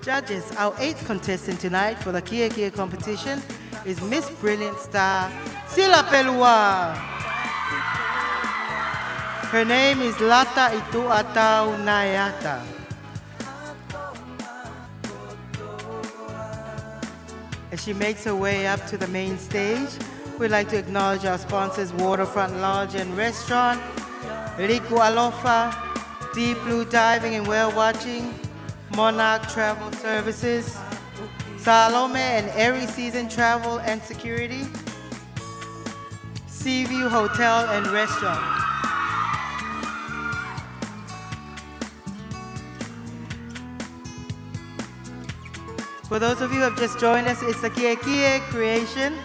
Judges, our 8th contestant tonight for the Kiekie competition is Miss Brilliant Star Silapeluua. Her name is Lata itu atau Naeata. As she makes her way up to the main stage, we'd like to acknowledge our sponsors, Waterfront Lodge and Restaurant, Riku Alofa, Deep Blue Diving and Whale Watching, Monarch Travel Services, Salome and Airy Season Travel and Security, Seaview Hotel and Restaurant. For those of you who have just joined us, it's a Kiekie creation.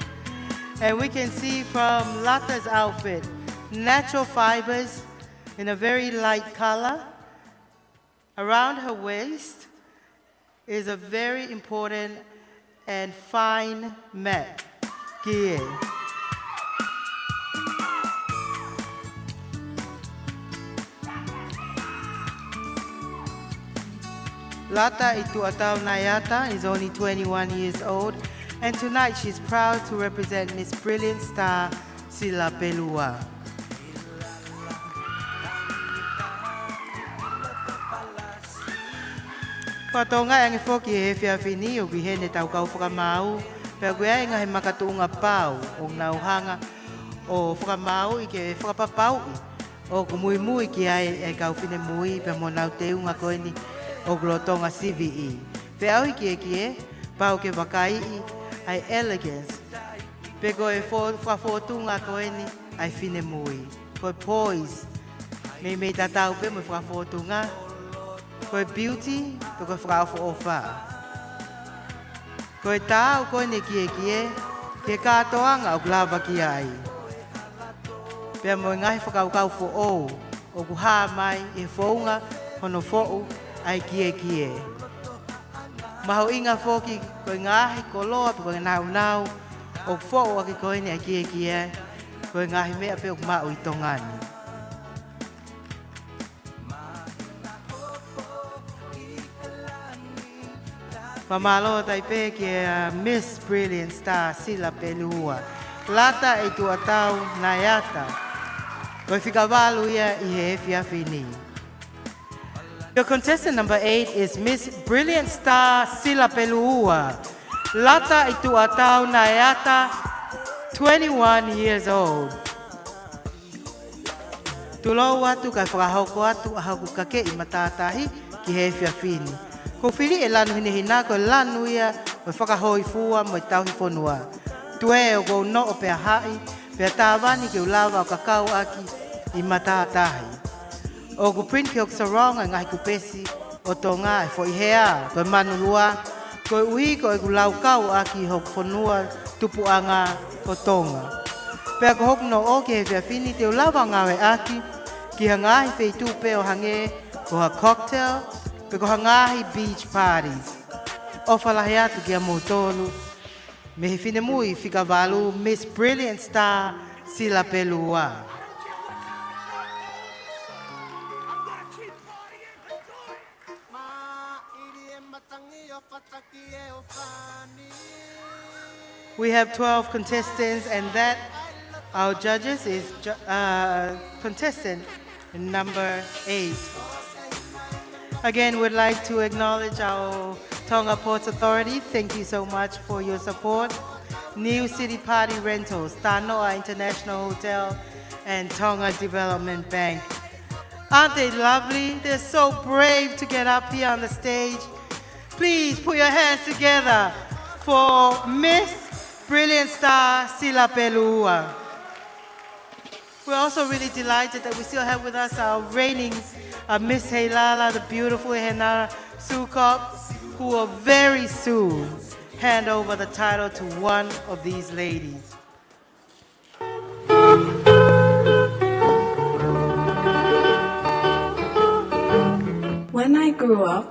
And we can see from Lata's outfit, natural fibers in a very light color. Around her waist is a very important and fine mat, kie. Lata itu atau Naeata is only 21 years old, and tonight she's proud to represent Miss Brilliant Star Silapeluua. Pa Tonga ang ifoki he whiawhini o gihene tau kau whakamau, pia guea inga he makatuunga pau o nauhanga o whakamau i ke whakapapau o kumuimui ki ai e kau whine mui pia mo nau te unga koeni o Tonga CVE. Pia au i Kiekie, pau ke wakai ai elegance, pe ko e whafotunga koeni ai whine mui. Ko poise, me tatau pe mo whafotunga, koe beauty, pe koe whakawha o wha. Koe tāu koe ne Kiekie, ke kātoanga o glava ki ai. Pea mo ngahi whakawhau o, o kuhā mai e whaunga hono whau ai Kiekie. Maho inga whoki koe ngahi koloa pe koe nau, o whau aki koe ne ai Kiekie, koe ngahi mea pe o kumau i tongani. Mamalo taipe ke Miss Brilliant Star Silapeluua. Lata itu atau Naeata. Koe whikawalu ia i he whiawhini. Your contestant number 8 is Miss Brilliant Star Silapeluua. Lata itu atau Naeata, 21 years old. Tulo watu kai whakahoko atu ahaku kake i matatahi ki he whiawhini. Ko whiri e lanu hinehina ko lanu ia o whakahoi fua mo i tauhi whanua. Tue o kou no o pea hai, pea tāwani ke ulawa o kakau aki i matatahi. O ku print ke o Sarong a ngahi kupesi o Tonga e fo i hea, koe manulua, koe uhi ko e ku lau kau aki ho whanua tupuanga o Tonga. Pea ko hoku no o ke he whiawhini te ulawa ngawe aki, ki hangahi wheitu pe o hange ko ha cocktail, pe ko hangahi beach parties. O whalahe atu ki a motolu. Me he whine mui whikawalu Miss Brilliant Star Silapeluua. We have 12 contestants, and that our judges is contestant number 8. Again, we'd like to acknowledge our Tonga Ports Authority. Thank you so much for your support. New City Party Rentals, Tanoa International Hotel, and Tonga Development Bank. Aren't they lovely? They're so brave to get up here on the stage. Please put your hands together for Miss Brilliant Star Silapeluua. We're also really delighted that we still have with us our reigning Miss Heilala, the beautiful Henara Sukop, who will very soon hand over the title to one of these ladies. When I grew up,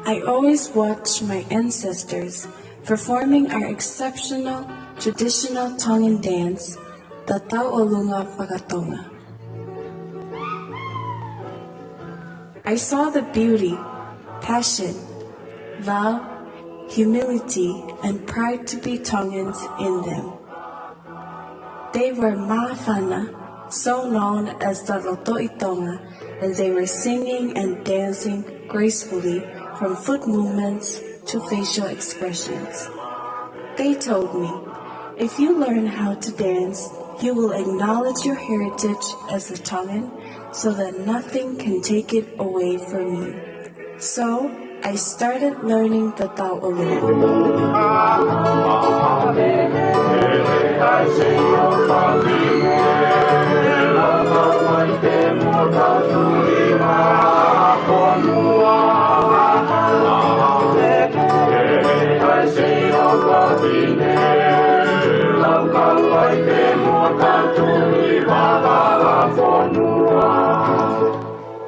I always watched my ancestors performing our exceptional traditional Tongan dance, the Tau'olunga Whakatonga. I saw the beauty, passion, love, humility, and pride to be Tongans in them. They were Ma'afana, so known as the Loto i Tonga, as they were singing and dancing gracefully from foot movements to facial expressions. They told me, if you learn how to dance, you will acknowledge your heritage as a Tongan so that nothing can take it away from you. So I started learning the Ta'olua.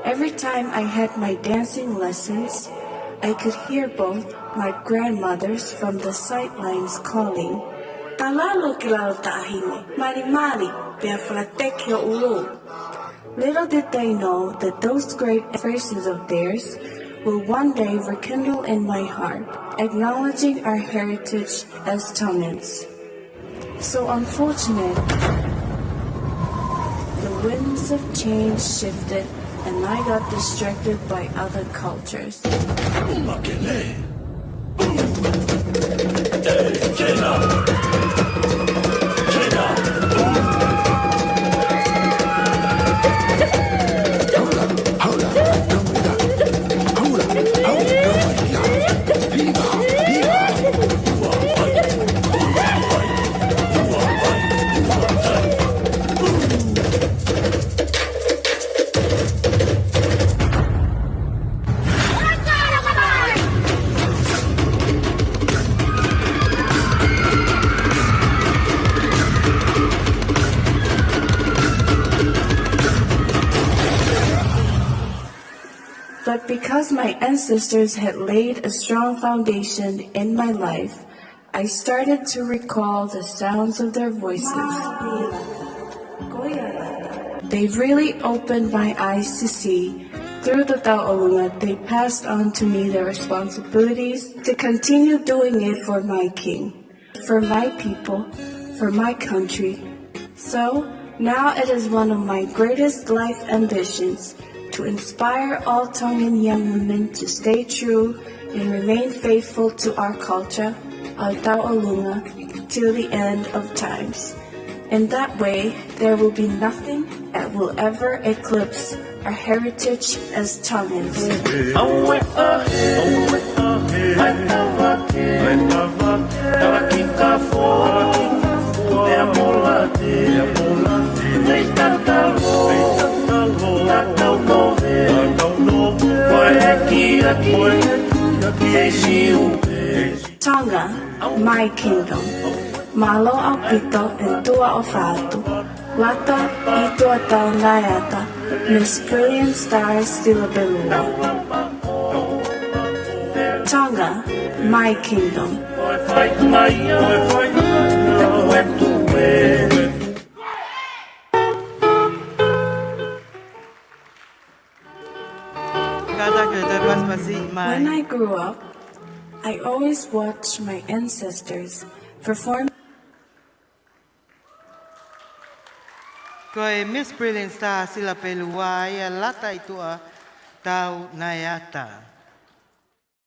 Every time I had my dancing lessons, I could hear both my grandmothers from the sidelines calling, "Talalo kilalo ta'ahine, mari mari, pia fratekio ulu." Little did they know that those great phrases of theirs will one day rekindle in my heart, acknowledging our heritage as Tongans. So unfortunate, the winds of change shifted and I got distracted by other cultures. But because my ancestors had laid a strong foundation in my life, I started to recall the sounds of their voices. They really opened my eyes to see, through the Ta'olua, they passed on to me their responsibilities to continue doing it for my king, for my people, for my country. So now it is one of my greatest life ambitions to inspire all Tongan young women to stay true and remain faithful to our culture, our Ta'olua, till the end of times. In that way, there will be nothing that will ever eclipse our heritage as Tongans. Tonga, my kingdom. Malo au pito and tua o fatu. Lata I tua tau Naeata, Miss Brilliant Star Silapeluua. Tonga, my kingdom. When I grew up, I always watched my ancestors perform. Koe Miss Brilliant Star Silapeluua ia Lata i tua tau Naeata.